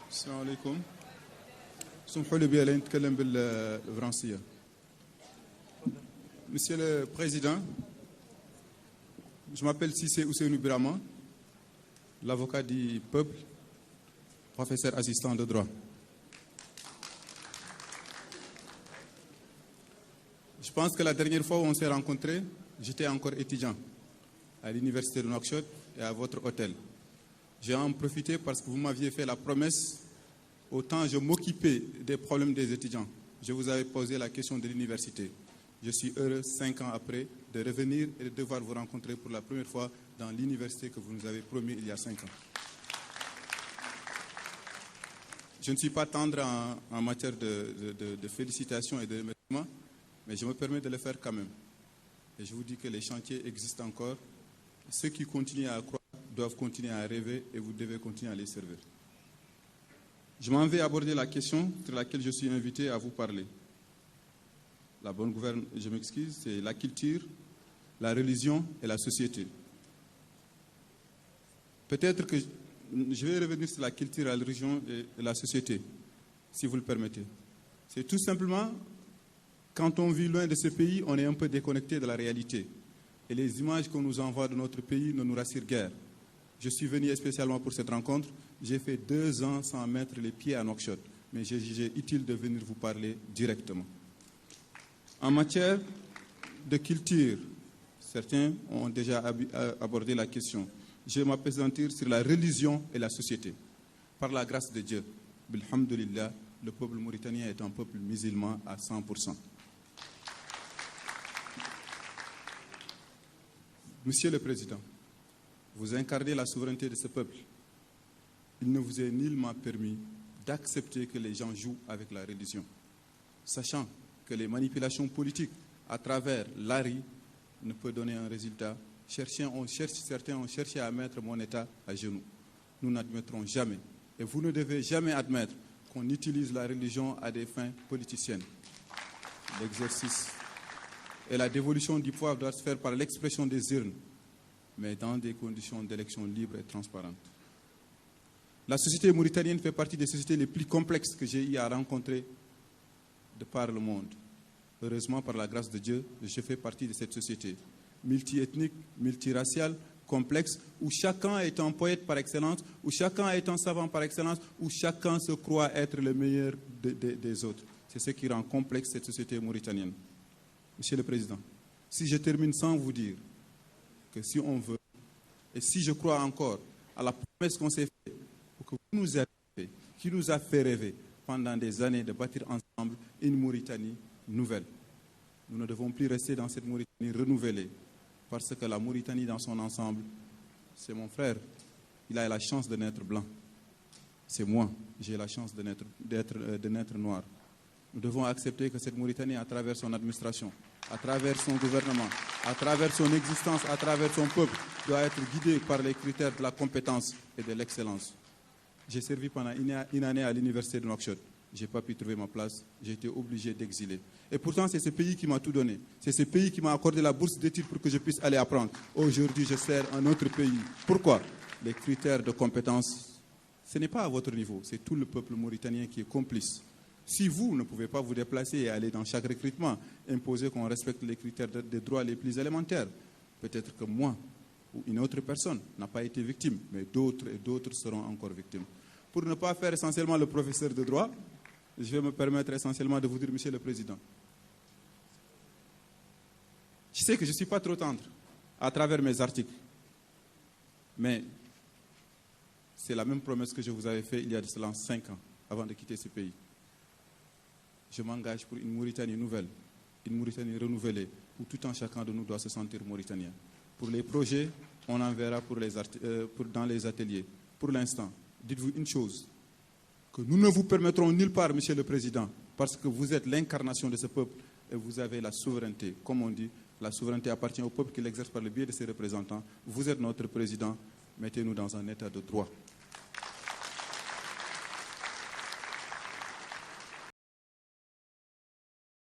السلام عليكم. سمحوا لي بأن نتكلم بالفرنسية. Monsieur le Président, je m'appelle Cissé Ousseynou Birama, l'avocat du peuple, professeur assistant de droit. Je pense que la dernière fois où on s'est rencontrés, j'étais encore étudiant à l'université de Nouakchott et à votre hôtel. J'ai en profité parce que vous m'aviez fait la promesse, autant je m'occupais des problèmes des étudiants. Je vous avais posé la question de l'université. Je suis heureux, 5 ans après, de revenir et de devoir vous rencontrer pour la première fois dans l'université que vous nous avez promis il y a 5 ans. Je ne suis pas tendre en matière de félicitations et de remerciements, mais je me permets de le faire quand même. Et je vous dis que les chantiers existent encore. Ceux qui continuent à croire doivent continuer à rêver et vous devez continuer à les servir. Je m'en vais aborder la question sur laquelle je suis invité à vous parler. La bonne gouvernance, je m'excuse, c'est la culture, la religion et la société. Peut-être que je vais revenir sur la culture, la religion et la société, si vous le permettez. C'est tout simplement, quand on vit loin de ce pays, on est un peu déconnecté de la réalité. Et les images qu'on nous envoie de notre pays ne nous rassurent guère. Je suis venu spécialement pour cette rencontre. J'ai fait 2 ans sans mettre les pieds à Nouakchott, mais j'ai jugé utile de venir vous parler directement. En matière de culture, certains ont déjà abordé la question. Je vais m'appesantir sur la religion et la société. Par la grâce de Dieu, bilhamdulillah, le peuple mauritanien est un peuple musulman à 100%. Monsieur le Président, vous incarnez la souveraineté de ce peuple. Il ne vous est nullement permis d'accepter que les gens jouent avec la religion, sachant que les manipulations politiques à travers l'ARI ne peuvent donner un résultat. Certains ont cherché à mettre mon État à genoux. Nous n'admettrons jamais, et vous ne devez jamais admettre qu'on utilise la religion à des fins politiciennes. L'exercice et la dévolution du pouvoir doivent se faire par l'expression des urnes, mais dans des conditions d'élection libres et transparentes. La société mauritanienne fait partie des sociétés les plus complexes que j'ai eu à rencontrer de par le monde. Heureusement, par la grâce de Dieu, je fais partie de cette société multiethnique, multiraciale, complexe, où chacun est un poète par excellence, où chacun est un savant par excellence, où chacun se croit être le meilleur des autres. C'est ce qui rend complexe cette société mauritanienne. Monsieur le Président, si je termine sans vous dire que si on veut, et si je crois encore à la promesse qu'on s'est faite, que vous nous avez fait, qui nous a fait rêver pendant des années de bâtir ensemble une Mauritanie nouvelle. Nous ne devons plus rester dans cette Mauritanie renouvelée, parce que la Mauritanie dans son ensemble, c'est mon frère, il a la chance de naître blanc. C'est moi, j'ai la chance de naître noir. Nous devons accepter que cette Mauritanie, à travers son administration, à travers son gouvernement, à travers son existence, à travers son peuple, doit être guidée par les critères de la compétence et de l'excellence. J'ai servi pendant une année à l'université de Nouakchott. Je n'ai pas pu trouver ma place, j'ai été obligé d'exiler. Et pourtant, c'est ce pays qui m'a tout donné. C'est ce pays qui m'a accordé la bourse d'études pour que je puisse aller apprendre. Aujourd'hui, je sers un autre pays. Pourquoi? Les critères de compétence, ce n'est pas à votre niveau, c'est tout le peuple mauritanien qui est complice. Si vous ne pouvez pas vous déplacer et aller dans chaque recrutement, imposer qu'on respecte les critères des droits les plus élémentaires, peut-être que moi ou une autre personne n'a pas été victime, mais d'autres et d'autres seront encore victimes. Pour ne pas faire essentiellement le professeur de droit, je vais me permettre essentiellement de vous dire, Monsieur le Président, je sais que je ne suis pas trop tendre à travers mes articles, mais c'est la même promesse que je vous avais faite il y a de cela 5 ans, avant de quitter ce pays. Je m'engage pour une Mauritanie nouvelle, une Mauritanie renouvelée, où tout un chacun de nous doit se sentir mauritanien. Pour les projets, on en verra dans les ateliers. Pour l'instant, dites-vous une chose, que nous ne vous permettrons nulle part, Monsieur le Président, parce que vous êtes l'incarnation de ce peuple et vous avez la souveraineté. Comme on dit, la souveraineté appartient au peuple qui l'exerce par le biais de ses représentants. Vous êtes notre Président, mettez-nous dans un état de droit.